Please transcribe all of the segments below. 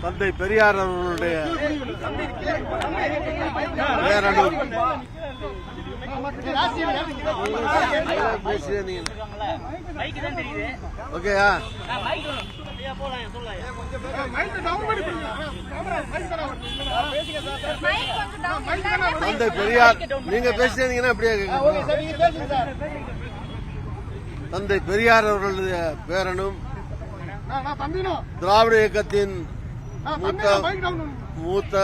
தந்தை பெரியார் அவர்களுடைய பேரனும் ஓகேயா தந்தை பெரியார் நீங்க பேசுறீங்கன்னா அப்படியே தந்தை பெரியார் அவர்களுடைய பேரனும் திராவிட இயக்கத்தின் மூத்த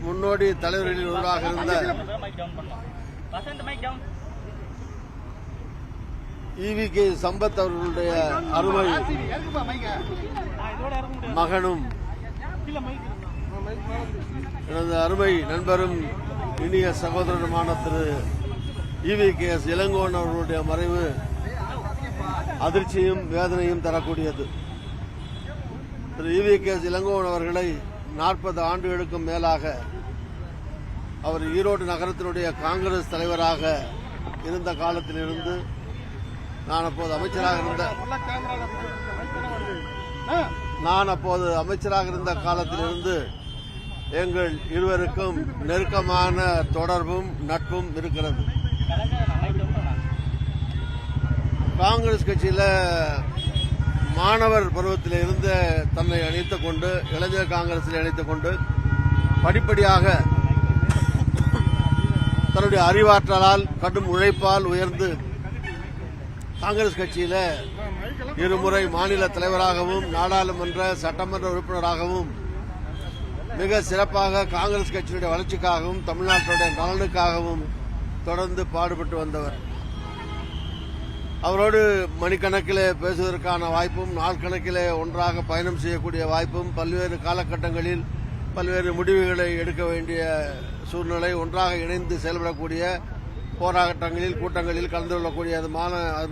முன்னோடி தலைவர்களில் ஒருவராக இருந்த ஈவி.கே. சம்பத் அவர்களுடைய அருமை மகனும் எனது அருமை நண்பரும் இனிய சகோதரனுமான திரு ஈவி.கே.எஸ். இளங்கோவன் அவர்களுடைய மறைவு அதிர்ச்சியும் வேதனையும் தரக்கூடியது. திரு ஈவி.கே.எஸ். இளங்கோவன் அவர்களை 40 ஆண்டுகளுக்கும் மேலாக அவர் ஈரோடு நகரத்தினுடைய காங்கிரஸ் தலைவராக இருந்த காலத்திலிருந்து நான் அப்போது அமைச்சராக இருந்த காலத்திலிருந்து எங்கள் இருவருக்கும் நெருக்கமான தொடர்பும் நட்பும் இருக்கிறது. காங்கிரஸ் கட்சியில மாணவர் பருவத்தில் இருந்து தன்னை இணைத்துக் கொண்டு இளைஞர் காங்கிரஸில் இணைத்துக் கொண்டு படிப்படியாக தன்னுடைய அறிவாற்றலால் கடும் உழைப்பால் உயர்ந்து காங்கிரஸ் கட்சியில இருமுறை மாநில தலைவராகவும் நாடாளுமன்ற சட்டமன்ற உறுப்பினராகவும் மிக சிறப்பாக காங்கிரஸ் கட்சியுடைய வளர்ச்சிக்காகவும் தமிழ்நாட்டுடைய நலனுக்காகவும் தொடர்ந்து பாடுபட்டு வந்தவர். அவரோடு மணிக்கணக்கிலே பேசுவதற்கான வாய்ப்பும் நாள் கணக்கிலே ஒன்றாக பயணம் செய்யக்கூடிய வாய்ப்பும் பல்வேறு காலகட்டங்களில் பல்வேறு முடிவுகளை எடுக்க வேண்டிய சூழ்நிலை ஒன்றாக இணைந்து செயல்படக்கூடிய போராட்டங்களில் கூட்டங்களில் கலந்து கொள்ளக்கூடிய அது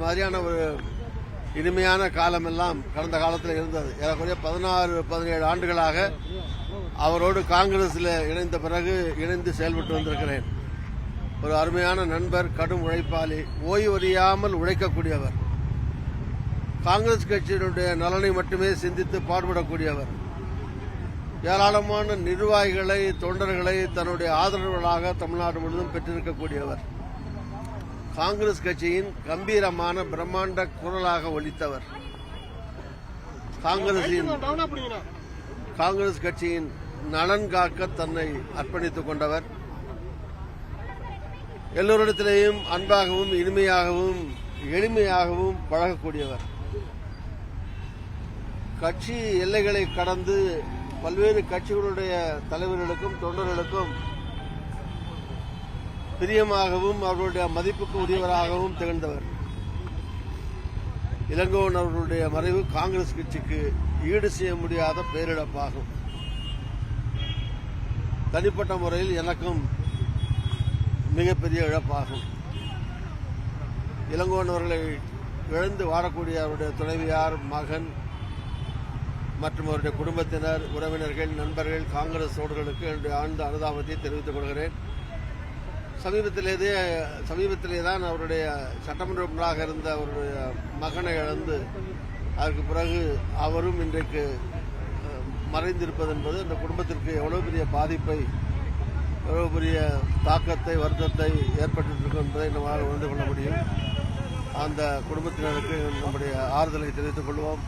மாதிரியான ஒரு இனிமையான காலமெல்லாம் கடந்த காலத்தில் இருந்தது. ஏறக்குறைய 16-17 ஆண்டுகளாக அவரோடு காங்கிரஸில் இணைந்த பிறகு இணைந்து செயல்பட்டு வந்திருக்கிறேன். ஒரு அருமையான நண்பர், கடும் உழைப்பாளி, ஓய்வறியாமல் உழைக்கக்கூடியவர், காங்கிரஸ் கட்சியினுடைய நலனை மட்டுமே சிந்தித்து பாடுபடக்கூடியவர், ஏராளமான நிர்வாகிகளை தொண்டர்களை தன்னுடைய ஆதரவுகளாக தமிழ்நாடு முழுவதும் பெற்றிருக்கக்கூடியவர், காங்கிரஸ் கட்சியின் கம்பீரமான பிரம்மாண்ட குரலாக ஒலித்தவர், காங்கிரஸ் கட்சியின் நலன் காக்க தன்னை அர்ப்பணித்துக் கொண்டவர், எல்லோரிடத்திலேயும் அன்பாகவும் இனிமையாகவும் எளிமையாகவும் பழகக்கூடியவர், கட்சி எல்லைகளை கடந்து பல்வேறு கட்சிகளுடைய தலைவர்களுக்கும் தொண்டர்களுக்கும் பிரியமாகவும் அவர்களுடைய மதிப்புக்கு உரியவராகவும் திகழ்ந்தவர். இளங்கோவன் அவர்களுடைய மறைவு காங்கிரஸ் கட்சிக்கு ஈடு செய்ய முடியாத பேரிழப்பாகும். தனிப்பட்ட முறையில் எனக்கும் மிகப்பெரிய இழப்பாகும். இளங்கோவன் அவர்களை இழந்து வாழக்கூடிய அவருடைய துணைவியார், மகன் மற்றும் அவருடைய குடும்பத்தினர், உறவினர்கள், நண்பர்கள், காங்கிரஸ் தோழர்களுக்கு என்னுடைய ஆழ்ந்த அனுதாபத்தை தெரிவித்துக் கொள்கிறேன். சமீபத்திலே தான் அவருடைய சட்டமன்ற உறுப்பினராக இருந்த அவருடைய மகனை இழந்து அதற்கு பிறகு அவரும் இன்றைக்கு மறைந்திருப்பது என்பது அந்த குடும்பத்திற்கு எவ்வளவு பெரிய பாதிப்பை, எவ்வளவு பெரிய தாக்கத்தை, வருத்தத்தை ஏற்பட்டிருக்கும் என்பதை நம்மால் உணர்ந்து கொள்ள முடியும். அந்த குடும்பத்தினருக்கு நம்முடைய ஆறுதலை தெரிவித்துக் கொள்வோம்.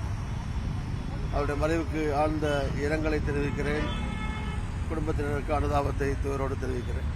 அவருடைய மறைவுக்கு ஆழ்ந்த இரங்கலை தெரிவிக்கிறேன். குடும்பத்தினருக்கு அனுதாபத்தை துயரோடு தெரிவிக்கிறேன்.